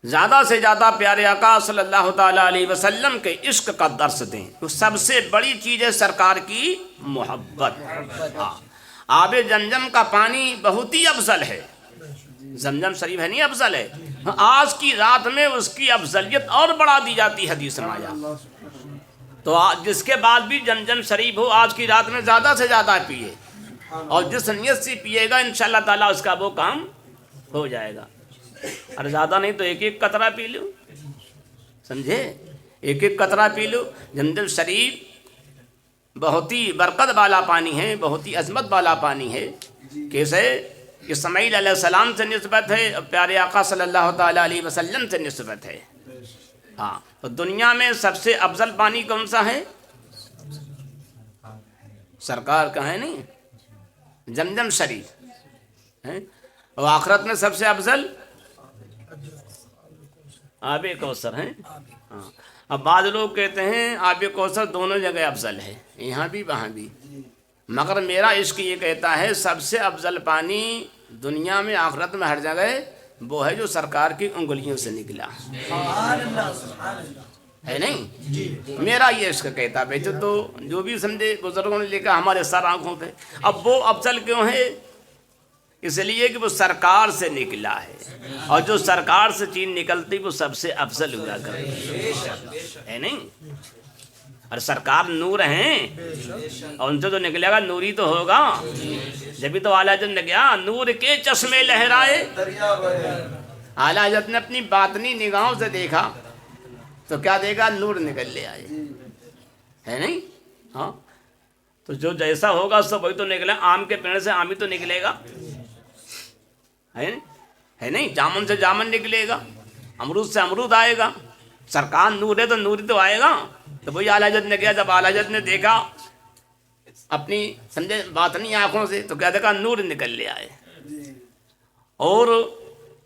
زیادہ سے زیادہ پیارے آقا صلی اللہ تعالیٰ علیہ وسلم کے عشق کا درس دیں. تو سب سے بڑی چیز ہے سرکار کی محبت. آب زمزم کا پانی بہت ہی افضل ہے, زمزم شریف ہے نہیں افضل ہے, آج کی رات میں اس کی افضلیت اور بڑھا دی جاتی ہے حدیث میں آیا. تو جس کے بعد بھی زمزم شریف ہو آج کی رات میں زیادہ سے زیادہ پیے, اور جس نیت سے پیے گا انشاءاللہ تعالیٰ اس کا وہ کام ہو جائے گا. اور زیادہ نہیں تو ایک ایک قطرہ پی لو, سمجھے, ایک ایک قطرہ پی لو. زمزم شریف بہت ہی برکت والا پانی ہے, بہت ہی عظمت والا پانی ہے. کیسے اسماعیل علیہ السلام سے نسبت ہے اور پیارے آقا صلی اللہ تعالیٰ علیہ وسلم سے نسبت ہے. ہاں تو دنیا میں سب سے افضل پانی کون سا ہے؟ سرکار کا ہے نہیں، زمزم شریف ہے. اور آخرت میں سب سے افضل آب کوثر ہیں. ہاں اب بعض لوگ کہتے ہیں آب کوثر دونوں جگہ افضل ہے، یہاں بھی وہاں بھی، مگر میرا عشق یہ کہتا ہے سب سے افضل پانی دنیا میں آخرت میں ہر جگہ وہ ہے جو سرکار کی انگلیوں سے نکلا ہے نہیں. میرا یہ عشق کہتا ہے. بیچو تو جو بھی سمجھے بزرگوں نے لکھا ہمارے سر آنکھوں پہ. اب وہ افضل کیوں ہے؟ اس لیے کہ وہ سرکار سے نکلا ہے، اور جو سرکار سے چیز نکلتی وہ سب سے افضل ہوا کرتی ہے نہیں. اور سرکار نور ہیں اور ان سے تو نکلے گا نوری تو ہوگا. جبھی تو اعلیٰ حضرت نے کیا نور کے چشمے لہرائے. اعلیٰ حضرت نے اپنی باطنی نگاہوں سے دیکھا تو کیا دیکھا؟ نور نکل لے آئے ہے نہیں. ہاں تو جو جیسا ہوگا سب وہی تو نکلے. آم کے پیڑ سے آم ہی تو نکلے گا ہے نہیں. جامن سے جامن نکلے گا، امرود سے امرود آئے گا. سرکار نور ہے تو نور ہی تو آئے گا. تو وہی اعلیٰ حضرت نے کیا، جب اعلیٰ حضرت نے دیکھا اپنی سمجھے باطنی آنکھوں سے تو کیا دیکھا؟ نور نکل لے آئے. اور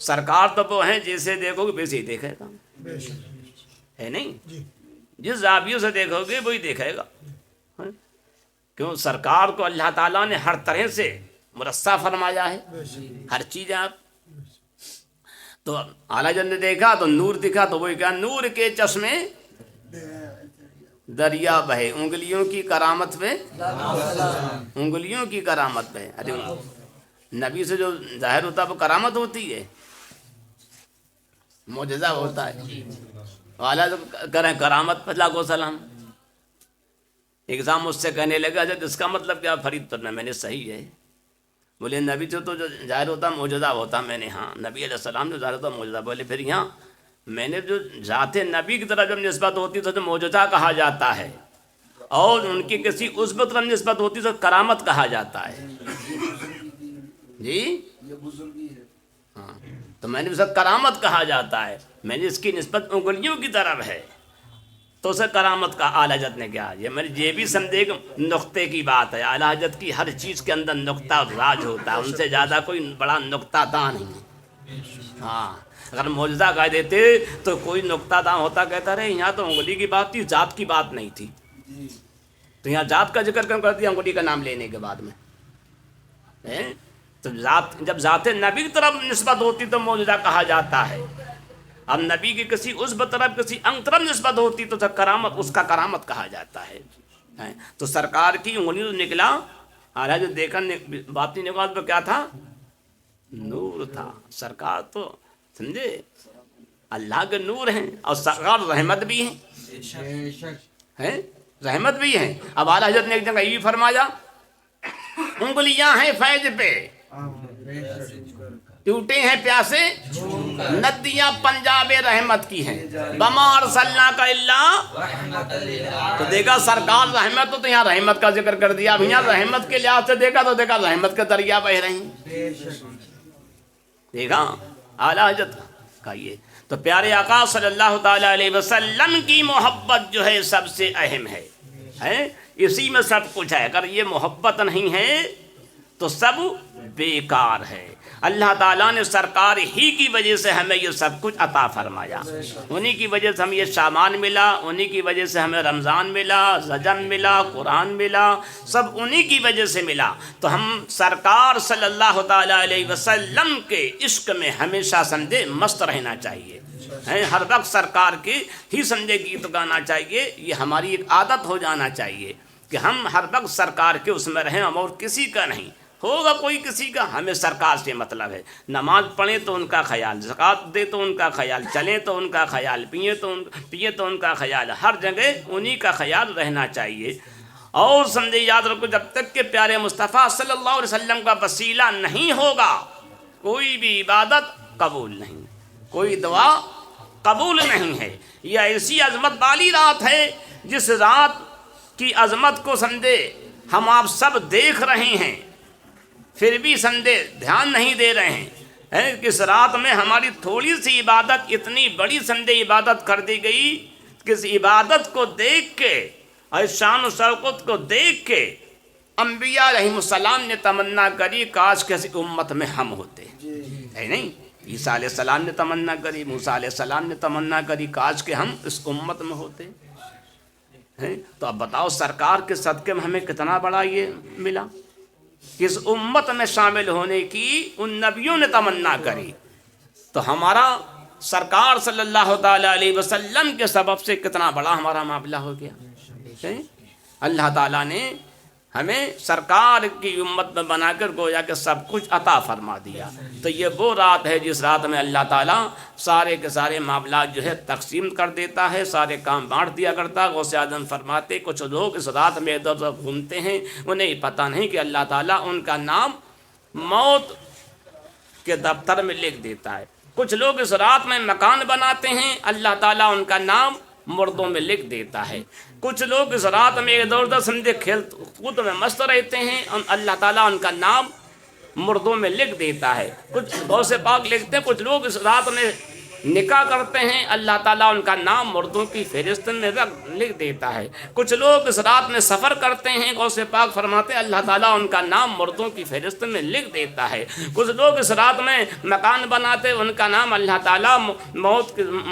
سرکار تو وہ ہیں جیسے دیکھو گے ویسے ہی دیکھے گا ہے نہیں. جس زاویوں سے دیکھو گے وہی دیکھے گا. کیوں؟ سرکار کو اللہ تعالیٰ نے ہر طرح سے مرصع فرمایا ہے، ہر چیز. آپ تو اعلیٰ حضرت نے دیکھا تو نور دکھا تو وہی کیا نور کے چشمے دریا بہے انگلیوں کی کرامت پہ، انگلیوں کی کرامت پہ. ارے نبی سے جو ظاہر ہوتا ہے وہ کرامت ہوتی ہے، معجزہ ہوتا ہے. اعلیٰ کریں کرامت پہ لاکھوں سلام. ایگزام مجھ سے کہنے لگا حضرت اس کا مطلب کیا؟ فرید کرنا. میں نے صحیح ہے. بولے نبی سے تو جو ظاہر ہوتا معجزہ ہوتا. میں نے ہاں نبی علیہ السلام جو ظاہر ہوتا معجزہ. بولے پھر یہاں میں نے جو ذات نبی کی طرف جب نسبت ہوتی تو معجزہ کہا جاتا ہے، اور ان کی کسی عضو طرف نسبت ہوتی تو کرامت کہا جاتا ہے. جی ہاں تو میں نے اسے کرامت کہا جاتا ہے. میں نے اس کی نسبت انگلیوں کی طرف ہے تو اسے کرامت کا. اعلیٰ حضرت نے کیا یہ میں نے یہ بھی سمجھے کہ نقطے کی بات ہے. اعلیٰ حضرت کی ہر چیز کے اندر نقطہ راج ہوتا ہے، ان سے زیادہ کوئی بڑا نقطہ داں نہیں. ہاں اگر معجزہ کہہ دیتے تو کوئی نقطہ داں ہوتا کہتا رہے یہاں تو انگلی کی بات تھی، ذات کی بات نہیں تھی. تو یہاں ذات کا ذکر کیوں کر دیا انگلی کا نام لینے کے بعد میں؟ تو ذات جب ذات نبی کی طرف نسبت ہوتی تو معجزہ کہا جاتا ہے. اب نبی کی کسی عضو طرف کسی انگ طرف نسبت ہوتی تو کرامت، اس کا کرامت کہا جاتا ہے. تو سرکار کی انگلی تو نکلا. اعلیٰ جو دیکھا باطنی نگاہ پہ کیا تھا؟ نور تھا. سرکار تو سمجھے اللہ کے نور ہیں اور سرکار رحمت بھی ہیں، رحمت بھی ہیں. اب اعلیٰ حضرت نے ایک جگہ یہ بھی فرمایا انگلیاں ہیں فیض پہ ٹوٹے ہیں پیاسے، ندیاں پنجاب رحمت کی ہیں، بما ارسلناک الا. تو دیکھا سرکار رحمت تو یہاں رحمت کا ذکر کر دیا. اب یہاں رحمت کے لحاظ سے دیکھا تو دیکھا رحمت کے دریا بہ رہے ہیں. دیکھا اعلیٰ حضرت کا یہ. تو پیارے آقا صلی اللہ تعالیٰ علیہ وسلم کی محبت جو ہے سب سے اہم ہے، اسی میں سب کچھ ہے. اگر یہ محبت نہیں ہے تو سب بیکار ہے. اللہ تعالیٰ نے سرکار ہی کی وجہ سے ہمیں یہ سب کچھ عطا فرمایا. انہی کی وجہ سے ہمیں یہ شعبان ملا، انہی کی وجہ سے ہمیں رمضان ملا، رجب ملا، قرآن ملا، سب انہی کی وجہ سے ملا. تو ہم سرکار صلی اللہ تعالیٰ علیہ وسلم کے عشق میں ہمیشہ سمجھے مست رہنا چاہیے. ہر وقت سرکار کے ہی سمجھے گیت گانا چاہیے. یہ ہماری ایک عادت ہو جانا چاہیے کہ ہم ہر وقت سرکار کے اس میں رہیں، اور کسی کا نہیں. ہوگا کوئی کسی کا، ہمیں سرکار سے مطلب ہے. نماز پڑھیں تو ان کا خیال، زکوٰۃ دے تو ان کا خیال، چلیں تو ان کا خیال، پیے تو ان کا خیال. ہر جگہ انہی کا خیال رہنا چاہیے. اور سمجھے یاد رکھو جب تک کہ پیارے مصطفیٰ صلی اللہ علیہ وسلم کا وسیلہ نہیں ہوگا کوئی بھی عبادت قبول نہیں، کوئی دعا قبول نہیں ہے. یہ ایسی عظمت والی رات ہے جس رات کی عظمت کو سمجھے ہم آپ سب دیکھ رہے ہیں. پھر بھی سندے دھیان نہیں دے رہے ہیں کہ اس رات میں ہماری تھوڑی سی عبادت اتنی بڑی سندے عبادت کر دی گئی کہ اس عبادت کو دیکھ کے اور شان و شوکت کو دیکھ کے انبیاء علیہ السلام نے تمنا کری کاش کسی امت میں ہم ہوتے، ہے نہیں؟ عیسیٰ علیہ السلام نے تمنا کری، موسیٰ علیہ السلام نے تمنا کری کاش کہ ہم اس امت میں ہوتے ہیں۔ تو اب بتاؤ سرکار کے صدقے میں ہمیں کتنا بڑا یہ ملا کہ اس امت میں شامل ہونے کی ان نبیوں نے تمنا کری، تو ہمارا سرکار صلی اللہ تعالیٰ علیہ وسلم کے سبب سے کتنا بڑا ہمارا معاملہ ہو گیا۔ اللہ تعالیٰ نے ہمیں سرکار کی امت میں بنا کر گویا کہ سب کچھ عطا فرما دیا۔ تو یہ وہ رات ہے جس رات میں اللہ تعالیٰ سارے کے سارے معاملات جو ہے تقسیم کر دیتا ہے، سارے کام بانٹ دیا کرتا ہے۔ غوث اعظم فرماتے کچھ لوگ اس رات میں ادھر ادھر گھومتے ہیں، انہیں پتہ نہیں کہ اللہ تعالیٰ ان کا نام موت کے دفتر میں لکھ دیتا ہے۔ کچھ لوگ اس رات میں مکان بناتے ہیں، اللہ تعالیٰ ان کا نام مردوں میں لکھ دیتا ہے۔ کچھ لوگ اس رات میں ادھر ادھر سمجھے کھیل کود میں مست رہتے ہیں، اللہ تعالیٰ ان کا نام مردوں میں لکھ دیتا ہے۔ کچھ غوث پاک لکھتے ہیں کچھ لوگ اس رات میں نکاح کرتے ہیں، اللہ تعالیٰ ان کا نام مردوں کی فہرست میں لکھ دیتا ہے۔ کچھ لوگ اس رات میں سفر کرتے ہیں، غوث پاک فرماتے ہیں اللہ تعالیٰ ان کا نام مردوں کی فہرست میں لکھ دیتا ہے۔ کچھ لوگ اس رات میں مکان بناتے، ان کا نام اللہ تعالیٰ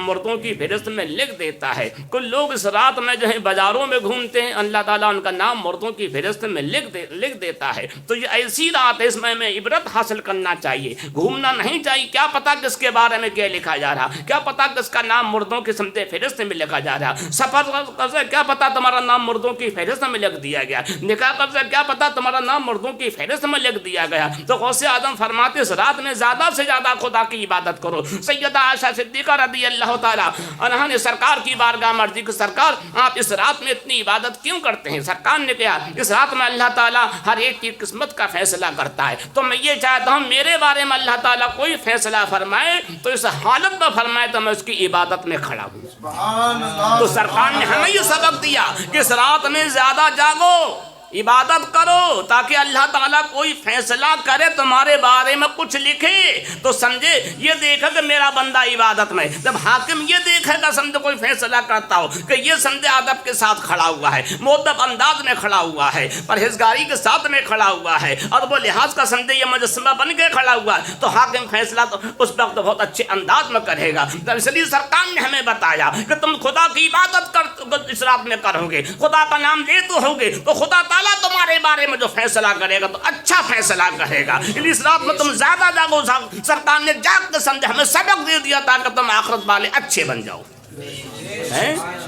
مردوں کی فہرست میں لکھ دیتا ہے۔ کچھ لوگ اس رات میں جو ہے بازاروں میں گھومتے ہیں، اللہ تعالیٰ ان کا نام مردوں کی فہرست میں لکھ دیتا ہے۔ تو یہ ایسی رات ہے، اس میں ہمیں عبرت حاصل کرنا چاہیے، گھومنا نہیں چاہیے۔ کیا پتہ کس کے بارے میں کیا لکھا جا رہا، کیا پتا کس کا نام مردوں کی سمت فہرست میں لکھا جا رہا، سفر کرتے کیا پتا تمہارا نام مردوں کی فہرست میں لکھ دیا گیا، نکاح کرتے کیا پتا تمہارا نام مردوں کی فہرست میں لکھ دیا گیا۔ تو غوث اعظم فرماتے اس رات میں زیادہ سے زیادہ خدا کی عبادت کرو۔ سیدہ عائشہ صدیقہ رضی اللہ تعالیٰ عنہا نے سرکار کی بارگاہ میں عرض کی سرکار آپ اس رات میں اتنی عبادت کیوں کرتے ہیں؟ سرکار نے کہا اس رات میں اللہ تعالیٰ ہر ایک کی قسمت کا فیصلہ کرتا ہے، تو میں یہ چاہتا ہوں میرے بارے میں اللہ تعالیٰ کوئی فیصلہ فرمائے تو اس حالت میں فرمائے تو میں اس کی عبادت میں کھڑا ہوں۔ تو سرکار نے ہمیں یہ سبق دیا کہ اس رات میں زیادہ جاگو، عبادت کرو، تاکہ اللہ تعالیٰ کوئی فیصلہ کرے تمہارے بارے میں کچھ لکھے تو سمجھے یہ دیکھا کہ میرا بندہ عبادت میں، جب حاکم یہ دیکھے گا سمجھے کوئی فیصلہ کرتا ہو کہ یہ سمجھے ادب کے ساتھ کھڑا ہوا ہے، مؤدب انداز میں کھڑا ہوا ہے، پرہیزگاری کے ساتھ میں کھڑا ہوا ہے، ادب و لحاظ کا سمجھے یہ مجسمہ بن کے کھڑا ہوا ہے، تو حاکم فیصلہ تو اس وقت بہت اچھے انداز میں کرے گا۔ اس لیے سرکار نے ہمیں بتایا کہ تم خدا کی عبادت اس رات میں کرو گے، خدا کا نام لیتے ہوگے تو خدا تعالیٰ تمہارے بارے میں جو فیصلہ کرے گا تو اچھا فیصلہ کرے گا۔ اس رات میں تم زیادہ جاگو، سرکار نے جاگ کے سمجھے ہمیں سبق دے دیا تاکہ تم آخرت والے اچھے بن جاؤ۔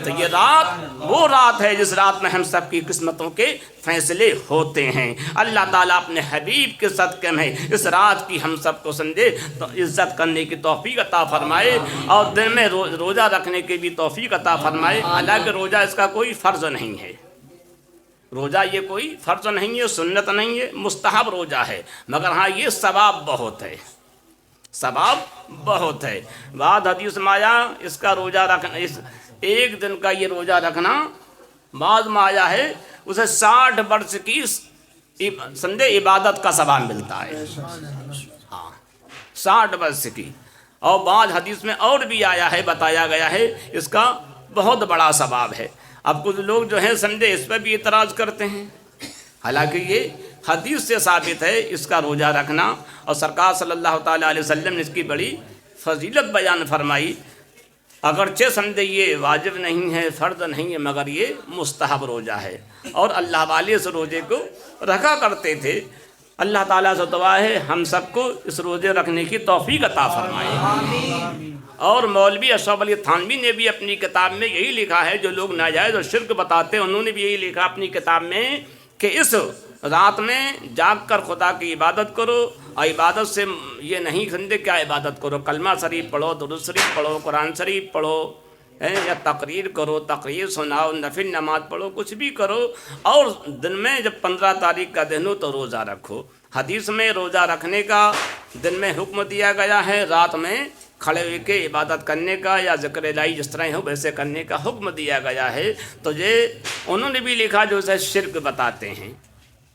تو یہ رات وہ رات ہے جس رات میں ہم سب کی قسمتوں کے فیصلے ہوتے ہیں۔ اللہ تعالیٰ اپنے حبیب کے صدقے میں اس رات کی ہم سب کو سمجھے تو عزت کرنے کی توفیق عطا فرمائے اور دن میں روزہ رکھنے کی بھی توفیق عطا فرمائے۔ حالانکہ روزہ اس کا کوئی فرض نہیں ہے، روزہ یہ کوئی فرض نہیں ہے، سنت نہیں ہے، مستحب روزہ ہے، مگر ہاں یہ ثواب بہت ہے، ثواب بہت ہے۔ بعد حدیث میں آیا اس کا روزہ رکھنا، اس ایک دن کا یہ روزہ رکھنا بعد میں آیا ہے اسے 60 برس کی سندے عبادت کا ثواب ملتا ہے، ہاں 60 برس کی۔ اور بعض حدیث میں اور بھی آیا ہے، بتایا گیا ہے اس کا بہت بڑا ثواب ہے۔ اب کچھ لوگ جو ہیں سمجھے اس پہ بھی اعتراض کرتے ہیں، حالانکہ یہ حدیث سے ثابت ہے اس کا روزہ رکھنا، اور سرکار صلی اللہ تعالیٰ علیہ وسلم نے اس کی بڑی فضیلت بیان فرمائی۔ اگرچہ سمجھے یہ واجب نہیں ہے، فرض نہیں ہے، مگر یہ مستحب روزہ ہے، اور اللہ والے اس روزے کو رکھا کرتے تھے۔ اللہ تعالیٰ سے دعا ہے ہم سب کو اس روزے رکھنے کی توفیق عطا فرمائے۔ اور مولوی اشرف علی تھانوی نے بھی اپنی کتاب میں یہی لکھا ہے، جو لوگ ناجائز اور شرک بتاتے ہیں انہوں نے بھی یہی لکھا اپنی کتاب میں کہ اس رات میں جاگ کر خدا کی عبادت کرو، اور عبادت سے یہ نہیں سمجھے کیا عبادت کرو، کلمہ شریف پڑھو، درود شریف پڑھو، قرآن شریف پڑھو، یا تقریر کرو، تقریر سناؤ، نفل نماز پڑھو، کچھ بھی کرو، اور دن میں جب 15 تاریخ کا دن ہو تو روزہ رکھو۔ حدیث میں روزہ رکھنے کا دن میں حکم دیا گیا ہے، رات میں کھڑے ہوئے کے عبادت کرنے کا یا ذکر الہی جس طرح ہو ویسے کرنے کا حکم دیا گیا ہے۔ تو یہ انہوں نے بھی لکھا جو اسے شرک بتاتے ہیں،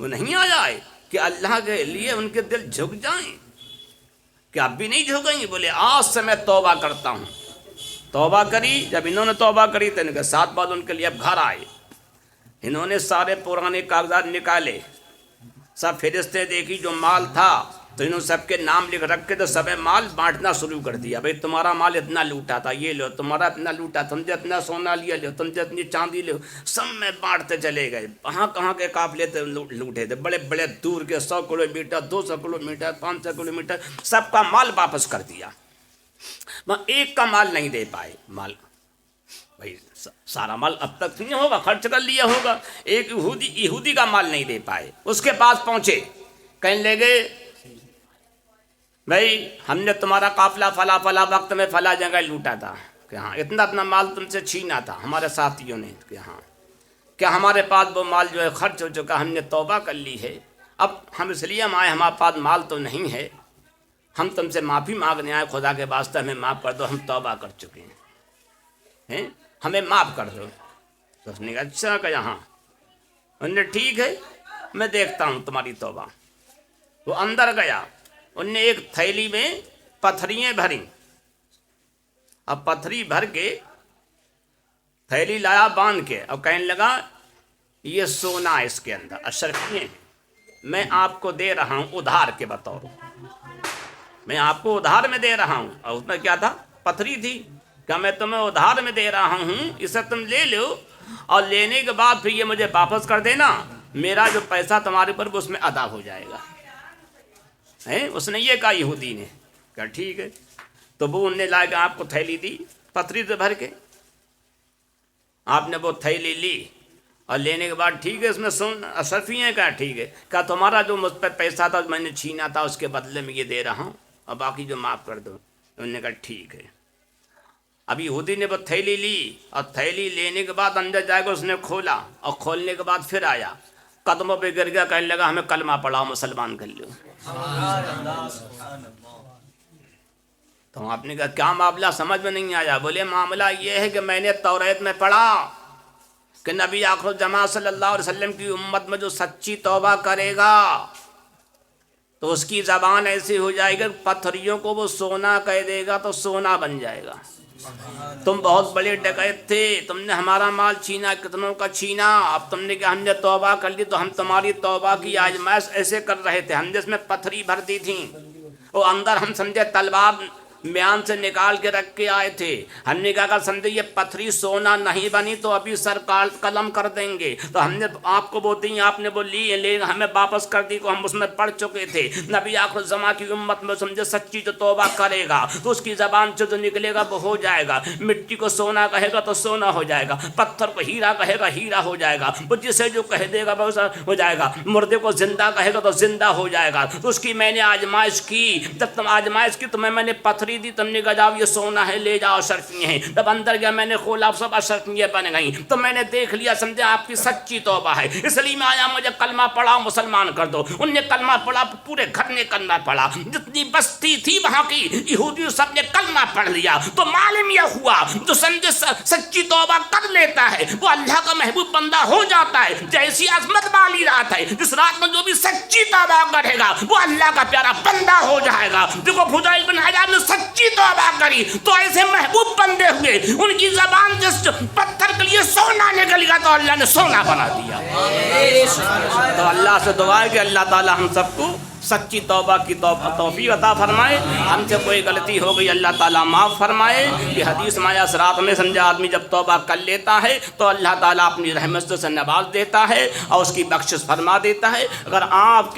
وہ نہیں آیا ہے کہ اللہ کے لیے ان کے دل جھک جائیں، کہ اب بھی نہیں جھکیں گے؟ بولے آج سے میں توبہ کرتا ہوں۔ توبہ کری، جب انہوں نے توبہ کری تو ان کے ساتھ بعد ان کے لیے اب گھر آئے، انہوں نے سارے پرانے کاغذات نکالے، سب فہرستیں دیکھی جو مال تھا، تو انہوں نے سب کے نام لکھ رکھے، تو سب مال بانٹنا شروع کر دیا۔ بھئی تمہارا مال اتنا لوٹا تھا، یہ لو، تمہارا اتنا لوٹا، تم سے اتنا سونا لیا لو، تم سے اتنی چاندی لو، سب میں بانٹتے چلے گئے۔ کہاں کے قافلے تھے لوٹے تھے، بڑے بڑے دور کے 100 کلومیٹر، 200 کلومیٹر، 500 کلومیٹر، سب کا مال واپس کر دیا۔ وہ ایک کا مال نہیں دے پائے۔ مال بھائی سارا مال اب تک نہیں ہوگا، خرچ کر لیا ہوگا، ایک یہودی کا مال نہیں دے پائے۔ اس کے پاس پہنچے، کہنے لگے بھائی ہم نے تمہارا قافلہ فلا وقت میں فلا جگہ لوٹا تھا، کہ ہاں اتنا مال تم سے چھینا تھا ہمارے ساتھیوں نے، کہ ہاں کیا ہمارے پاس وہ مال جو ہے خرچ ہو چکا، ہم نے توبہ کر لی ہے، اب ہم اس لیے ہم آئے، ہمارے پاس مال تو نہیں ہے، ہم تم سے معافی مانگنے آئے، خدا کے واسطے ہمیں معاف کر دو، ہم توبہ کر چکے ہیں، ہمیں معاف کر دو۔ تو اس نے کہا اچھا کہ ہاں، انہوں نے ٹھیک ہے میں دیکھتا ہوں تمہاری توبہ۔ وہ اندر گیا، ان نے ایک تھیلی میں پتھریاں بھری، اب پتھری بھر کے تھیلی لایا باندھ کے، اور کہنے لگا یہ سونا ہے اس کے اندر، اشرفیاں میں آپ کو دے رہا ہوں ادھار کے بطور، میں آپ کو ادھار میں دے رہا ہوں۔ اور اس میں کیا تھا؟ پتھری تھی، کہ میں تمہیں ادھار میں دے رہا ہوں، اسے تم لے لو، اور لینے کے بعد پھر یہ مجھے واپس کر دینا، میرا جو پیسہ تمہارے اوپر اس میں ادا ہو جائے گا۔ اس نے یہ کہا، یہودی نے کہا ٹھیک ہے۔ تو وہ انہوں نے لا کے آپ کو تھیلی دی پتھری سے بھر کے، آپ نے وہ تھیلی لی، اور لینے کے بعد ٹھیک ہے اس میں اشرفیاں، کہا ٹھیک ہے، کہا تمہارا جو مجھ پہ پیسہ تھا میں نے چھینا تھا اس کے بدلے میں یہ دے رہا ہوں، اور باقی جو معاف کر دو۔ انہوں نے کہا ٹھیک ہے۔ اب یہودی نے وہ تھیلی لی، اور تھیلی لینے کے بعد اندر جائے گا اس نے کھولا، اور کھولنے کے بعد پھر آیا، قدموں پہ گر گیا، کہنے لگا ہمیں کلمہ پڑھاؤ، مسلمان کر لو۔ تو آپ نے کہا کیا معاملہ؟ سمجھ میں نہیں آیا۔ بولے معاملہ یہ ہے کہ میں نے توریت میں پڑھا کہ نبی آخر الزماں صلی اللہ علیہ وسلم کی امت میں جو سچی توبہ کرے گا تو اس کی زبان ایسی ہو جائے گی، پتھریوں کو وہ سونا کہہ دے گا تو سونا بن جائے گا۔ تم بہت بڑے ڈکیت تھے، تم نے ہمارا مال چھینا، کتنوں کا چھینا، اب تم نے کہا ہم نے توبہ کر لی، تو ہم تمہاری توبہ کی آزمائش ایسے کر رہے تھے، ہم نے اس میں پتھری بھر دی تھی، اور اندر ہم سمجھے تلوار میان سے نکال کے رکھ کے آئے تھے، ہم نے کہا سمجھے یہ پتھری سونا نہیں بنی تو ابھی سرکار قلم کر دیں گے، تو ہم نے آپ کو وہ دی، آپ نے وہ لی، لے ہمیں واپس کر دی، کو ہم اس میں پڑھ چکے تھے۔ نبی آخر الزماں کی امت میں سمجھے سچی جو توبہ کرے گا تو اس کی زبان سے جو نکلے گا وہ ہو جائے گا، مٹی کو سونا کہے گا تو سونا ہو جائے گا، پتھر کو ہیرا کہے گا ہیرا ہو جائے گا، وہ جسے جو کہہ دے گا وہ ہو جائے گا، مردے کو زندہ کہے گا تو زندہ ہو جائے گا۔ تو اس کی میں نے آزمائش کی، جب تم آزمائش کی تو میں نے پتھری دی، تم نے کہا جاؤ یہ سونا ہے لے جاؤ، اشرفیاں ہیں، جب اندر گیا میں نے کھولا سب اشرفیاں بن گئیں، تو میں نے دیکھ لیا سمجھے آپ کی سچی توبہ ہے، اس لیے میں آیا مجھے کلمہ پڑھا مسلمان کر دو۔ ان نے کلمہ پڑھا، پورے گھر نے کلمہ پڑھا، جتنی بستی تھی وہاں کی یہودی سب نے کلمہ پڑھ لیا۔ تو معلوم یہ ہوا جو سمجھے سچی توبہ کر لیتا ہے وہ اللہ کا محبوب بندہ ہو جاتا ہے، جیسی عظمت والی رات ہے، جس رات میں جو بھی سچی توبہ کرے گا وہ اللہ کا پیارا بندہ ہو جائے گا۔ دیکھو فضیل بن عیاض نے سچی توبہ کری تو ایسے محبوب بندے ہوئے، ان کی زبان جس پتھر کے لیے سونا نکل گیا تو اللہ نے سونا بنا دیا۔ تو اللہ سے دعا ہے کہ اللہ تعالی ہم سب کو سچی توبہ کی توفیق عطا فرمائے، ہم سے کوئی غلطی ہو گئی اللہ تعالیٰ معاف فرمائے۔ یہ حدیث مایا صراط میں سمجھا آدمی جب توبہ کر لیتا ہے تو اللہ تعالیٰ اپنی رحمت سے نواز دیتا ہے اور اس کی بخشش فرما دیتا ہے۔ اگر آپ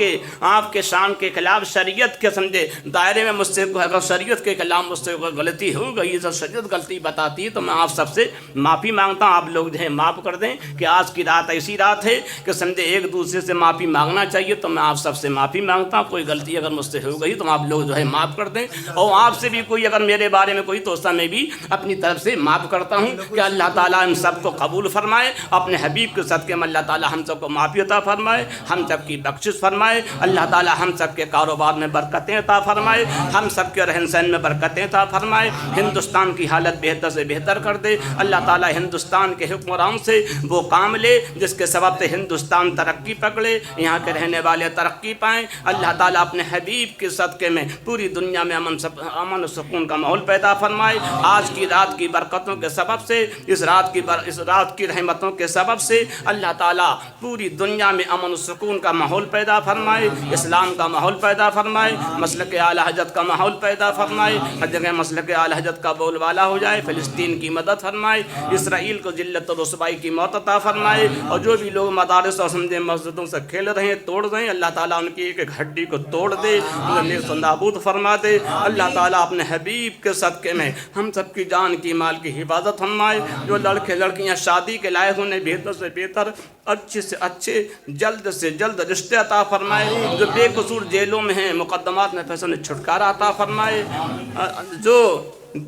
کے شان کے خلاف شریعت کے سمجھے دائرے میں مجھ سے اگر شریعت کے خلاف مجھ سے کوئی غلطی ہو گئی تو شریعت غلطی بتاتی ہے تو میں آپ سب سے معافی مانگتا ہوں، آپ لوگ جو ہے معاف کر دیں کہ آج کی رات ایسی رات ہے کہ سمجھے ایک دوسرے سے معافی مانگنا چاہیے، تو میں آپ سب سے معافی مانگتا ہوں۔ کرتا ہوں کوئی غلطی اگر مجھ سے ہو گئی تو آپ لوگ جو ہے معاف کر دیں، اور آپ سے بھی کوئی اگر میرے بارے میں کوئی توسہ میں بھی اپنی طرف سے معاف کرتا ہوں کہ اللہ تعالیٰ ہم سب کو قبول فرمائے، اپنے حبیب کے صدقے میں اللہ تعالیٰ ہم سب کو معافی عطا فرمائے، ہم سب کی بخشش فرمائے، اللہ تعالیٰ ہم سب کے کاروبار میں برکتیں عطا فرمائے، ہم سب کے رہن سہن میں برکتیں عطا فرمائے، ہندوستان کی حالت بہتر سے بہتر کر دے، اللہ تعالیٰ ہندوستان کے حکمران سے وہ کام لے جس کے سبب سے ہندوستان ترقی پکڑے، یہاں کے رہنے والے ترقی پائیں، اللہ تعالیٰ اپنے حبیب کے صدقے میں پوری دنیا میں امن و سکون کا ماحول پیدا فرمائے، آج کی رات کی برکتوں کے سبب سے، اس رات کی رحمتوں کے سبب سے اللہ تعالیٰ پوری دنیا میں امن و سکون کا ماحول پیدا فرمائے، اسلام کا ماحول پیدا فرمائے، مسلک اعلی حضرت کا ماحول پیدا فرمائے، ہر جگہ مسلک اعلی حضرت کا بول والا ہو جائے، فلسطین کی مدد فرمائے، اسرائیل کو ذلت و رسوائی کی موت عطا فرمائے، اور جو بھی لوگ مدارس اور سمجھے مسجدوں سے کھیل رہے ہیں توڑ دیں، اللہ تعالیٰ ان کی ایک ایک ہڈی کو توڑ دے، انہیں نیست و نابود فرما دے، اللہ تعالیٰ اپنے حبیب کے صدقے میں ہم سب کی جان کی مال کی حفاظت فرمائے، جو لڑکے لڑکیاں شادی کے لائق انہیں بہتر سے بہتر، اچھے سے اچھے، جلد سے جلد رشتے عطا فرمائے، جو بے قصور جیلوں میں ہیں مقدمات میں فیصلوں نے چھٹکارا عطا فرمائے، جو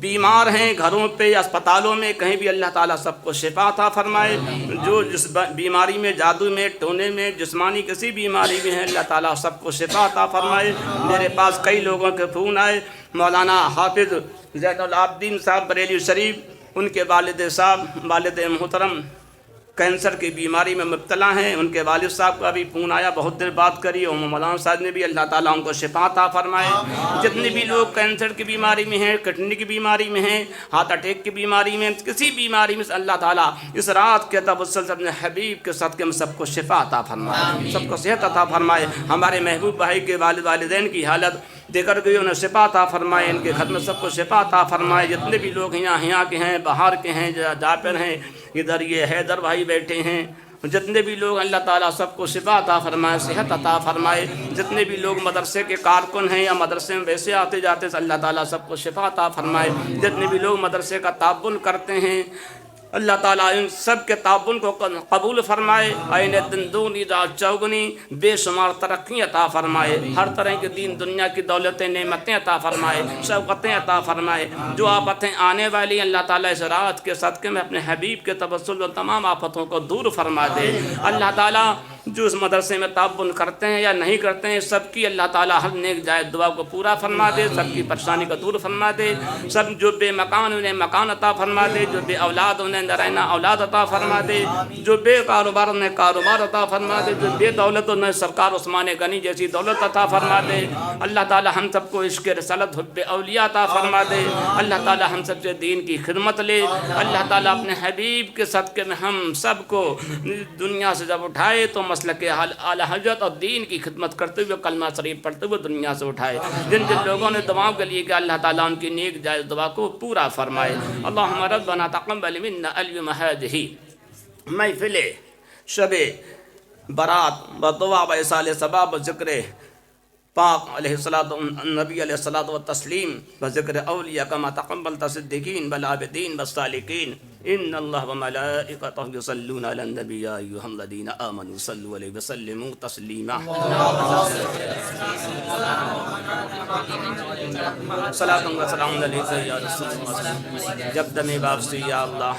بیمار ہیں گھروں پہ اسپتالوں میں کہیں بھی اللہ تعالیٰ سب کو شفا عطا فرمائے، جو جس بیماری میں جادو میں ٹونے میں جسمانی کسی بیماری میں ہیں اللہ تعالیٰ سب کو شفا عطا فرمائے۔ میرے پاس کئی لوگوں کے فون آئے، مولانا حافظ زین العابدین صاحب بریلی شریف، ان کے والد صاحب والد محترم کینسر کی بیماری میں مبتلا ہیں، ان کے والد صاحب کا بھی فون آیا، بہت دیر بات کری، اور مولانا صاحب نے بھی اللہ تعالیٰ ان کو شفا عطا فرمائے۔ جتنے بھی لوگ کینسر کی بیماری میں ہیں، کڈنی کی بیماری میں ہیں، ہارٹ اٹیک کی بیماری میں، کسی بیماری میں اللہ تعالیٰ اس رات کے توسل سے اپنے حبیب کے صدقے میں سب کو شفا عطا فرمائے، سب کو صحت عطا فرمائے۔ ہمارے محبوب بھائی کے والدین کی حالت دیکھ گئی، انہیں شفا عطا فرمائے، ان کے گھر میں سب کو شفا عطا فرمائے۔ جتنے بھی لوگ یہاں کے ہیں، باہر کے ہیں، جہاں پر ہیں، ادھر یہ حیدر بھائی بیٹھے ہیں، جتنے بھی لوگ اللہ تعالیٰ سب کو شفا عطا فرمائے، صحت عطا فرمائے۔ جتنے بھی لوگ مدرسے کے کارکن ہیں یا مدرسے میں ویسے آتے جاتے ہیں اللہ تعالیٰ سب کو شفا عطا فرمائے۔ جتنے بھی لوگ مدرسے کا تعاون کرتے ہیں اللہ تعالیٰ ان سب کے تعاون کو قبول فرمائے، عین دن دونی رات چوگنی بے شمار ترقی عطا فرمائے، ہر طرح کی دین دنیا کی دولتیں نعمتیں عطا فرمائے، شوقتیں عطا فرمائے۔ جو آفتیں آنے والی اللہ تعالیٰ اس رات کے صدقے میں اپنے حبیب کے توسل و تمام آفتوں کو دور فرما دے۔ اللہ تعالیٰ جو اس مدرسے میں تعاون کرتے ہیں یا نہیں کرتے ہیں سب کی اللہ تعالیٰ ہر نیک جائز دعا کو پورا فرما دے، سب کی پریشانی کو دور فرما دے، سب جو بے مکان انہیں مکان عطا فرما دے، جو بے اولاد انہیں نرائنا اولاد عطا فرما دے، جو بے کاروبار انہیں کاروبار عطا فرما دے، جو بے دولت انہیں سرکار عثمان غنی جیسی دولت عطا فرما دے۔ اللہ تعالیٰ ہم سب کو عشق رسالت حب اولیاء عطا فرما دے، اللہ تعالیٰ ہم سب سے دین کی خدمت لے، اللہ تعالیٰ اپنے حبیب کے صدقے میں ہم سب کو دنیا سے جب اٹھائے تو مسلک اعلی حضرت اور دین کی خدمت کرتے ہوئے کلمہ شریف پڑھتے ہوئے دنیا سے اٹھائے۔ جن جن لوگوں نے دعاؤں کے لیے کہ اللہ تعالیٰ ان کی نیک جائز دعا کو پورا فرمائے۔ اللہم ربنا تقبل منا اليوم هذه محفل شب برات و دعا و اصال ثواب و ذکر پاک علیہ الصلوۃ نبی علیہ الصلوۃ والتسلیم و ذکر اولیاء کما تقبلت صدیقین والعابدین والصالحین ان اللہ وملائکتہ یصلون علی النبی یا ایھا الذین آمنوا صلوا علیہ وسلموا تسلیما۔ صلاۃ و سلام علیک یا رسول اللہ، جب دم واپسی یا اللہ۔